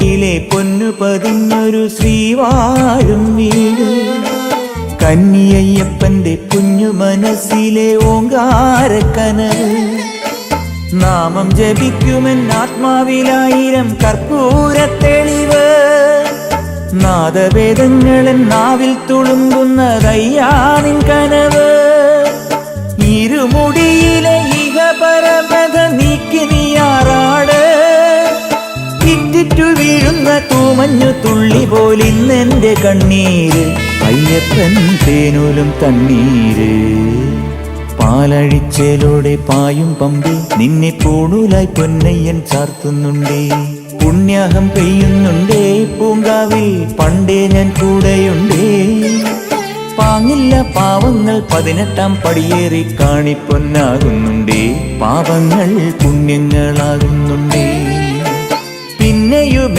വീട്ടിലെ പൊന്നു പതിഞ്ഞൊരു ശ്രീവാഴും വീട്. കന്നിയയ്യപ്പന്റെ കുഞ്ഞു മനസ്സിലെ ഓങ്കാരക്കനവ്. നാമം ജപിക്കുമെൻ ആത്മാവിലായിരം കർപ്പൂരത്തെളിവ്. നാദവേദങ്ങളൻ നാവിൽ തുളുമ്പുന്നതയ്യാനിൻ കനവ്. ഇരുമുടിയിലെ ഇഹപരമത നീക്കി നീയാറാട്. ഇറ്റിറ്റു വീഴുന്ന തൂമഞ്ഞു തുള്ളി പോലിന്നെന്റെ കണ്ണീര്. അയ്യപ്പൻ തേനൂലും തണ്ണീര്. പാലഴിച്ചേലോടെ പായും പമ്പി നിന്നെ പൂണൂലായി പൊന്നയ്യൻ ചാർത്തുന്നുണ്ടേ. പുണ്യാഹം പെയ്യുന്നുണ്ടേ പൂങ്കാവിൽ പണ്ടേ ഞാൻ കൂടെയുണ്ടേ. പാങ്ങില്ല പാവങ്ങൾ 18-ാം പടിയേറി കാണിപ്പൊന്നാകുന്നുണ്ടേ. പാപങ്ങൾ പുണ്യങ്ങളാകുന്നുണ്ടേ. പിന്നെയും